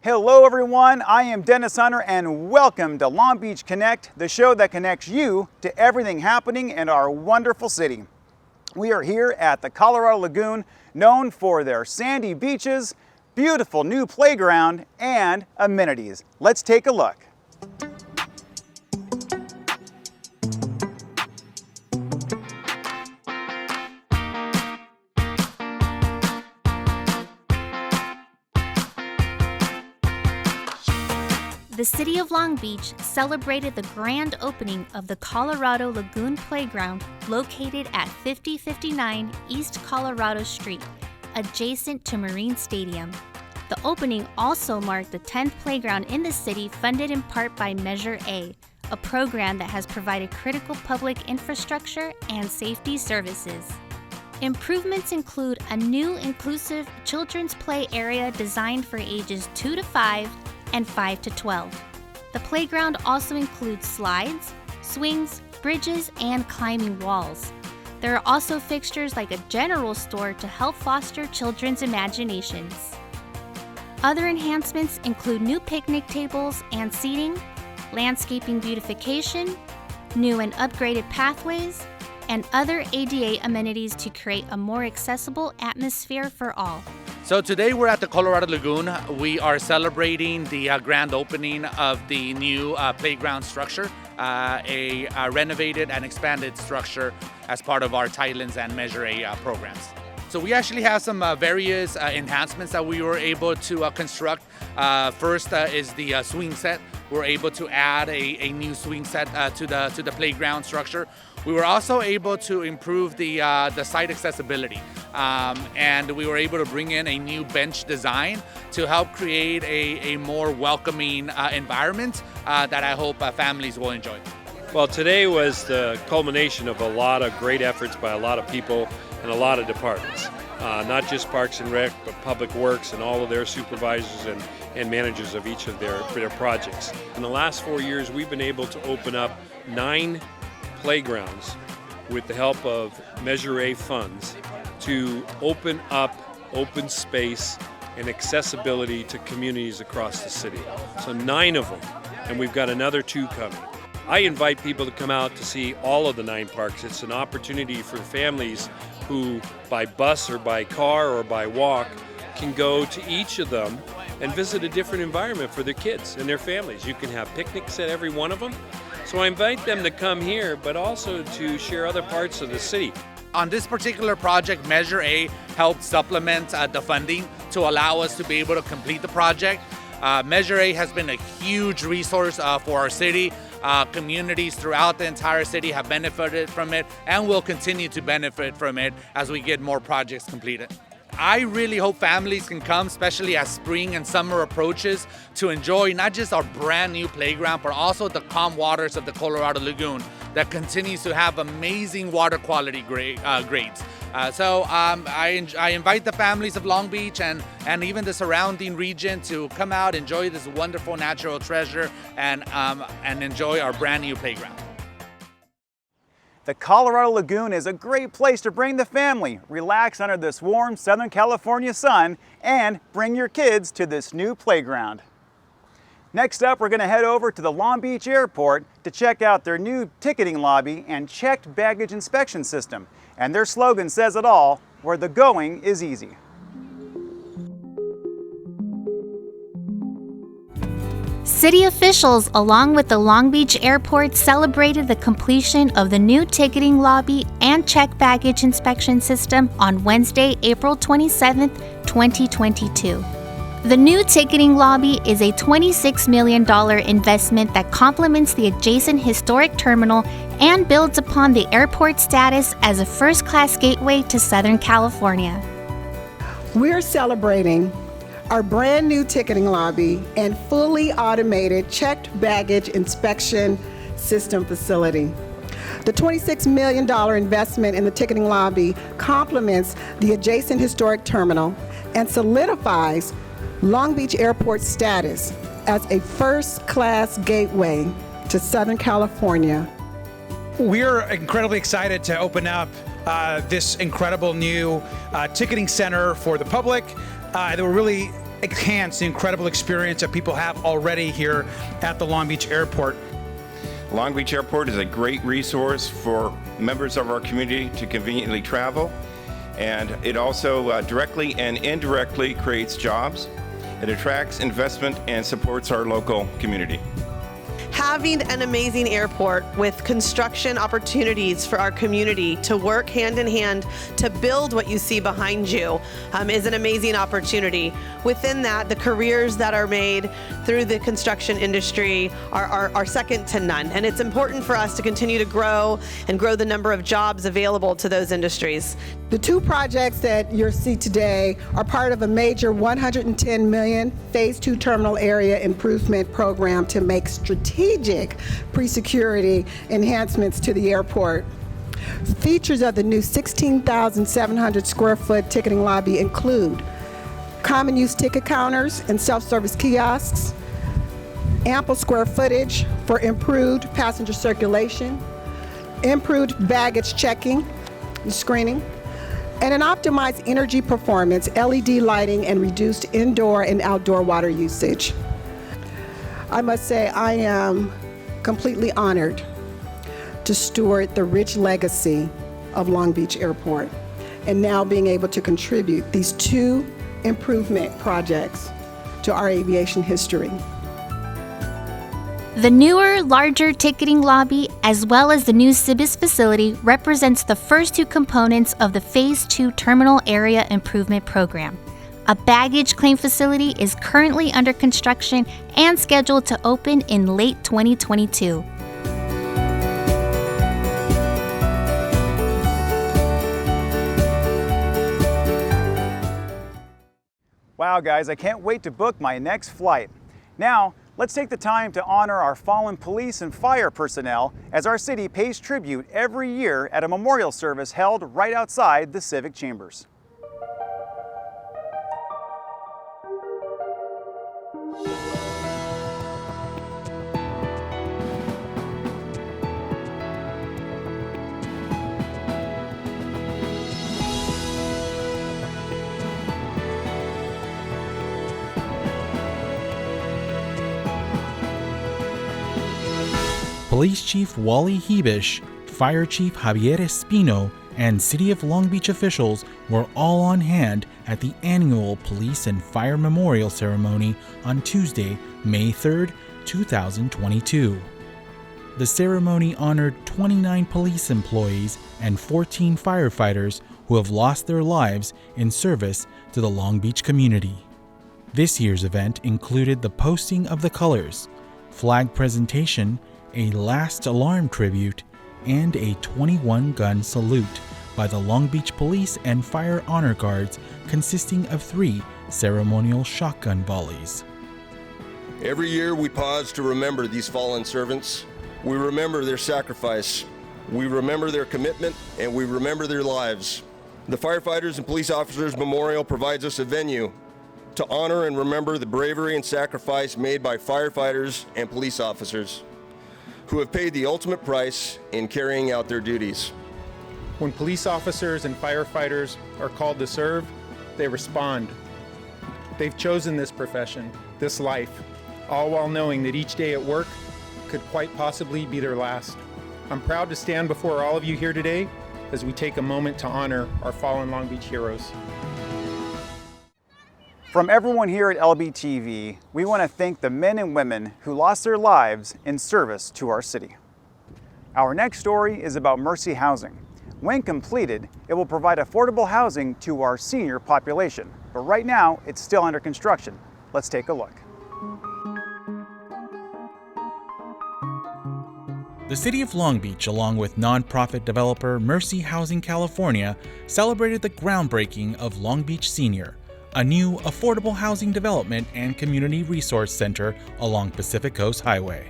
Hello everyone, I am Dennis Hunter and welcome to Long Beach Connect, the show that connects you to everything happening in our wonderful city. We are here at the Colorado Lagoon, known for their sandy beaches, beautiful new playground, and amenities. Let's take a look. The city of Long Beach celebrated the grand opening of the Colorado Lagoon Playground located at 5059 East Colorado Street, adjacent to Marine Stadium. The opening also marked the 10th playground in the city, funded in part by Measure A, a program that has provided critical public infrastructure and safety services. Improvements include a new inclusive children's play area designed for ages 2 to 5 and 5 to 12. The playground also includes slides, swings, bridges, and climbing walls. There are also fixtures like a general store to help foster children's imaginations. Other enhancements include new picnic tables and seating, landscaping beautification, new and upgraded pathways, and other ADA amenities to create a more accessible atmosphere for all. So today we're at the Colorado Lagoon. We are celebrating the grand opening of the new playground structure, a renovated and expanded structure as part of our Tidelands and Measure A programs. So we actually have some various enhancements that we were able to construct. First is the swing set. We're able to add a new swing set to the playground structure. We were also able to improve the site accessibility, and we were able to bring in a new bench design to help create a more welcoming environment that I hope families will enjoy. Well, today was the culmination of a lot of great efforts by a lot of people and a lot of departments, not just Parks and Rec, but Public Works and all of their supervisors and managers of each of their projects. In the last 4 years, we've been able to open up 9 playgrounds with the help of Measure A funds to open up open space and accessibility to communities across the city. So 9 of them, and we've got another 2 coming. I invite people to come out to see all of the 9 parks. It's an opportunity for families who, by bus or by car or by walk, can go to each of them and visit a different environment for their kids and their families. You can have picnics at every one of them. So I invite them to come here, but also to share other parts of the city. On this particular project, Measure A helped supplement the funding to allow us to be able to complete the project. Measure A has been a huge resource for our city. Communities throughout the entire city have benefited from it and will continue to benefit from it as we get more projects completed. I really hope families can come, especially as spring and summer approaches, to enjoy not just our brand new playground, but also the calm waters of the Colorado Lagoon that continues to have amazing water quality grades. I invite the families of Long Beach and even the surrounding region to come out, enjoy this wonderful natural treasure, and enjoy our brand new playground. The Colorado Lagoon is a great place to bring the family, relax under this warm Southern California sun, and bring your kids to this new playground. Next up, we're going to head over to the Long Beach Airport to check out their new ticketing lobby and checked baggage inspection system. And their slogan says it all, where the going is easy. City officials, along with the Long Beach Airport, celebrated the completion of the new ticketing lobby and check baggage inspection system on Wednesday, April 27, 2022. The new ticketing lobby is a $26 million investment that complements the adjacent historic terminal and builds upon the airport's status as a first-class gateway to Southern California. We're celebrating our brand new ticketing lobby and fully automated checked baggage inspection system facility. The $26 million investment in the ticketing lobby complements the adjacent historic terminal and solidifies Long Beach Airport's status as a first-class gateway to Southern California. We're incredibly excited to open up this incredible new ticketing center for the public that will really enhance the incredible experience that people have already here at the Long Beach Airport. Long Beach Airport is a great resource for members of our community to conveniently travel, and it also directly and indirectly creates jobs. It attracts investment and supports our local community. Having an amazing airport with construction opportunities for our community to work hand in hand to build what you see behind you is an amazing opportunity. Within that, the careers that are made through the construction industry are second to none. And it's important for us to continue to grow and grow the number of jobs available to those industries. The two projects that you'll see today are part of a major $110 million Phase 2 terminal area improvement program to make strategic pre-security enhancements to the airport. Features of the new 16,700 square foot ticketing lobby include common use ticket counters and self-service kiosks, ample square footage for improved passenger circulation, improved baggage checking and screening, and an optimized energy performance, LED lighting, and reduced indoor and outdoor water usage. I must say I am completely honored to steward the rich legacy of Long Beach Airport and now being able to contribute these two improvement projects to our aviation history. The newer, larger ticketing lobby, as well as the new Cibis facility, represents the first two components of the Phase 2 Terminal Area Improvement Program. A baggage claim facility is currently under construction and scheduled to open in late 2022. Wow, guys, I can't wait to book my next flight. Now, let's take the time to honor our fallen police and fire personnel as our city pays tribute every year at a memorial service held right outside the Civic Chambers. Police Chief Wally Hebish, Fire Chief Javier Espino, and City of Long Beach officials were all on hand at the annual Police and Fire Memorial Ceremony on Tuesday, May 3, 2022. The ceremony honored 29 police employees and 14 firefighters who have lost their lives in service to the Long Beach community. This year's event included the posting of the colors, flag presentation, a last alarm tribute, and a 21-gun salute by the Long Beach Police and Fire Honor Guards, consisting of 3 ceremonial shotgun volleys. Every year we pause to remember these fallen servants. We remember their sacrifice, we remember their commitment, and we remember their lives. The Firefighters and Police Officers Memorial provides us a venue to honor and remember the bravery and sacrifice made by firefighters and police officers who have paid the ultimate price in carrying out their duties. When police officers and firefighters are called to serve, they respond. They've chosen this profession, this life, all while knowing that each day at work could quite possibly be their last. I'm proud to stand before all of you here today as we take a moment to honor our fallen Long Beach heroes. From everyone here at LBTV, we want to thank the men and women who lost their lives in service to our city. Our next story is about Mercy Housing. When completed, it will provide affordable housing to our senior population, but right now it's still under construction. Let's take a look. The City of Long Beach, along with nonprofit developer Mercy Housing California, celebrated the groundbreaking of Long Beach Senior, a new affordable housing development and community resource center along Pacific Coast Highway.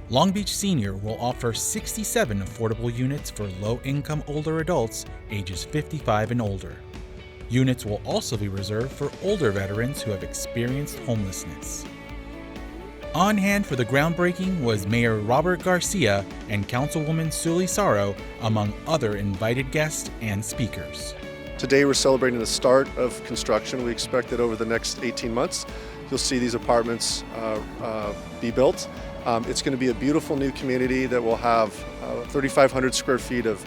Long Beach Senior will offer 67 affordable units for low-income older adults ages 55 and older. Units will also be reserved for older veterans who have experienced homelessness. On hand for the groundbreaking was Mayor Robert Garcia and Councilwoman Sully Saro, among other invited guests and speakers. Today we're celebrating the start of construction. We expect that over the next 18 months you'll see these apartments be built. It's going to be a beautiful new community that will have 3,500 square feet of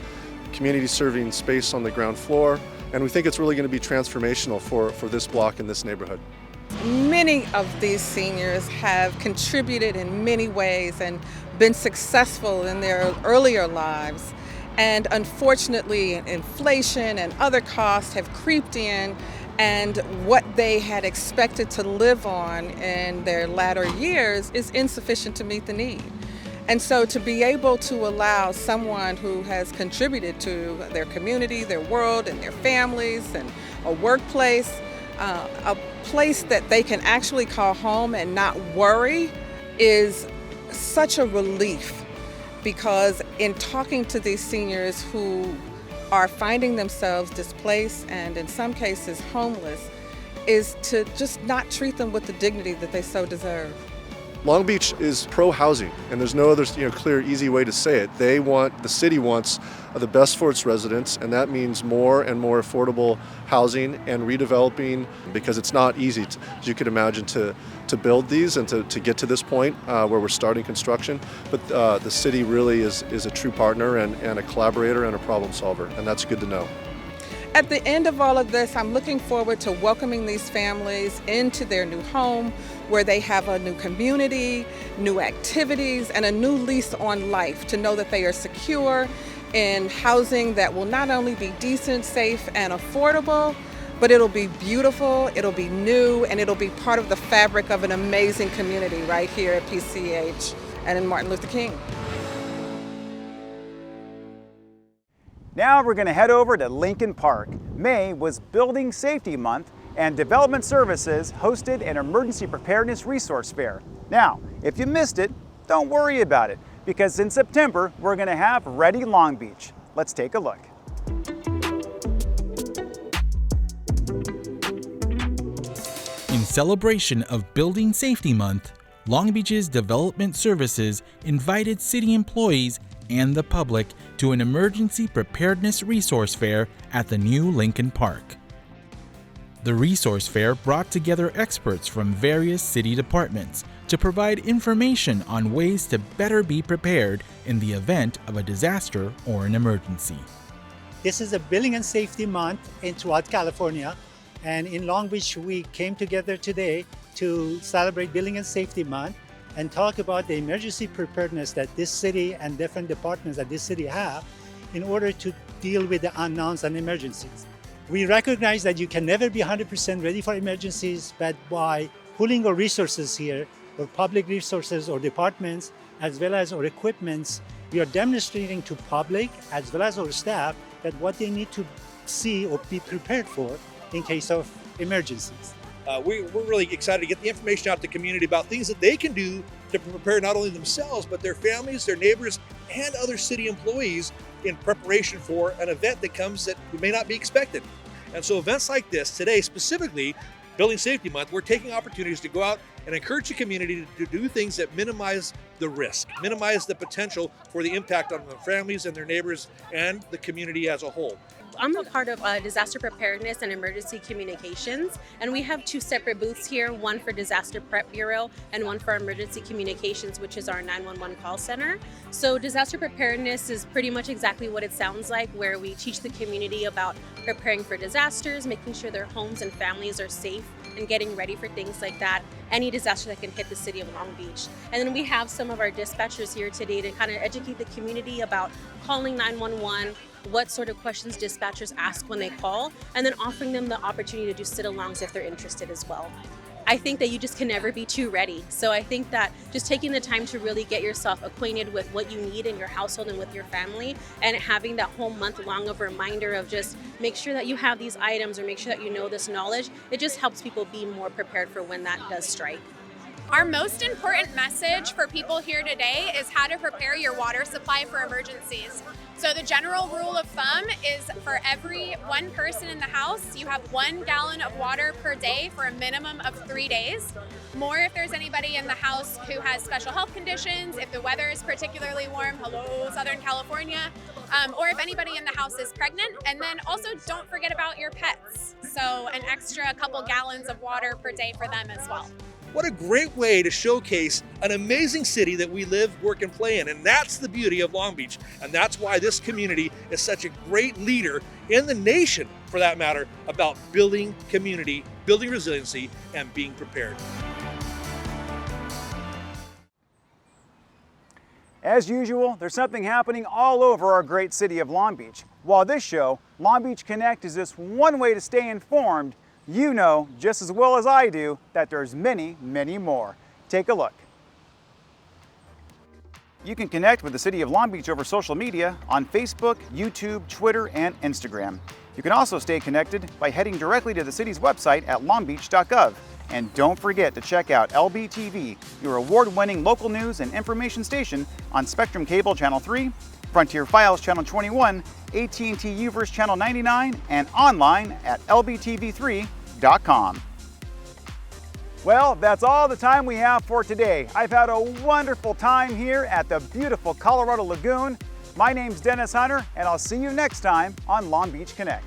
community serving space on the ground floor, and we think it's really going to be transformational for this block and this neighborhood. Many of these seniors have contributed in many ways and been successful in their earlier lives. And unfortunately, inflation and other costs have creeped in, and what they had expected to live on in their latter years is insufficient to meet the need. And so to be able to allow someone who has contributed to their community, their world, and their families, and a workplace, a place that they can actually call home and not worry, is such a relief. Because in talking to these seniors who are finding themselves displaced and in some cases homeless, is to just not treat them with the dignity that they so deserve. Long Beach is pro-housing, and there's no other clear, easy way to say it. The city wants the best for its residents, and that means more and more affordable housing and redeveloping, because it's not easy, as you can imagine, to build these and to get to this point where we're starting construction. But the city really is a true partner and a collaborator and a problem solver, and that's good to know. At the end of all of this, I'm looking forward to welcoming these families into their new home, where they have a new community, new activities, and a new lease on life, to know that they are secure in housing that will not only be decent, safe, and affordable, but it'll be beautiful, it'll be new, and it'll be part of the fabric of an amazing community right here at PCH and in Martin Luther King. Now we're going to head over to Lincoln Park. May was Building Safety Month, and Development Services hosted an Emergency Preparedness Resource Fair. Now, if you missed it, don't worry about it, because in September we're going to have Ready Long Beach. Let's take a look. In celebration of Building Safety Month, Long Beach's Development Services invited city employees and the public to an Emergency Preparedness Resource Fair at the new Lincoln Park. The resource fair brought together experts from various city departments to provide information on ways to better be prepared in the event of a disaster or an emergency. This is a Building and Safety Month throughout California, and in Long Beach we came together today to celebrate Building and Safety Month and talk about the emergency preparedness that this city and different departments that this city have in order to deal with the unknowns and emergencies. We recognize that you can never be 100% ready for emergencies, but by pooling our resources here, or public resources or departments, as well as our equipments, we are demonstrating to public as well as our staff that what they need to see or be prepared for in case of emergencies. We're really excited to get the information out to the community about things that they can do to prepare not only themselves, but their families, their neighbors, and other city employees in preparation for an event that comes that may not be expected. And so events like this, today specifically, Building Safety Month, we're taking opportunities to go out and encourage the community to do things that minimize the risk, minimize the potential for the impact on their families and their neighbors and the community as a whole. I'm a part of disaster preparedness and emergency communications, and we have two separate booths here, one for Disaster Prep Bureau and one for emergency communications, which is our 911 call center. So disaster preparedness is pretty much exactly what it sounds like, where we teach the community about preparing for disasters, making sure their homes and families are safe, and getting ready for things like that, any disaster that can hit the city of Long Beach. And then we have some of our dispatchers here today to kind of educate the community about calling 911, what sort of questions dispatchers ask when they call, and then offering them the opportunity to do sit-alongs if they're interested as well. I think that you just can never be too ready. So I think that just taking the time to really get yourself acquainted with what you need in your household and with your family, and having that whole month long of a reminder of just make sure that you have these items or make sure that you know this knowledge, it just helps people be more prepared for when that does strike. Our most important message for people here today is how to prepare your water supply for emergencies. So the general rule of thumb is for every one person in the house, you have 1 gallon of water per day for a minimum of 3 days. More if there's anybody in the house who has special health conditions, if the weather is particularly warm, hello Southern California, or if anybody in the house is pregnant. And then also don't forget about your pets. So an extra couple gallons of water per day for them as well. What a great way to showcase an amazing city that we live, work, and play in. And that's the beauty of Long Beach. And that's why this community is such a great leader in the nation, for that matter, about building community, building resiliency, and being prepared. As usual, there's something happening all over our great city of Long Beach. While this show, Long Beach Connect, is just one way to stay informed, you know just as well as I do that there's many, many more. Take a look. You can connect with the City of Long Beach over social media on Facebook, YouTube, Twitter, and Instagram. You can also stay connected by heading directly to the city's website at longbeach.gov. And don't forget to check out LBTV, your award-winning local news and information station on Spectrum Cable Channel 3, Frontier Files Channel 21, AT&T UVerse Channel 99, and online at lbtv3.com. Well, that's all the time we have for today. I've had a wonderful time here at the beautiful Colorado Lagoon. My name's Dennis Hunter, and I'll see you next time on Long Beach Connect.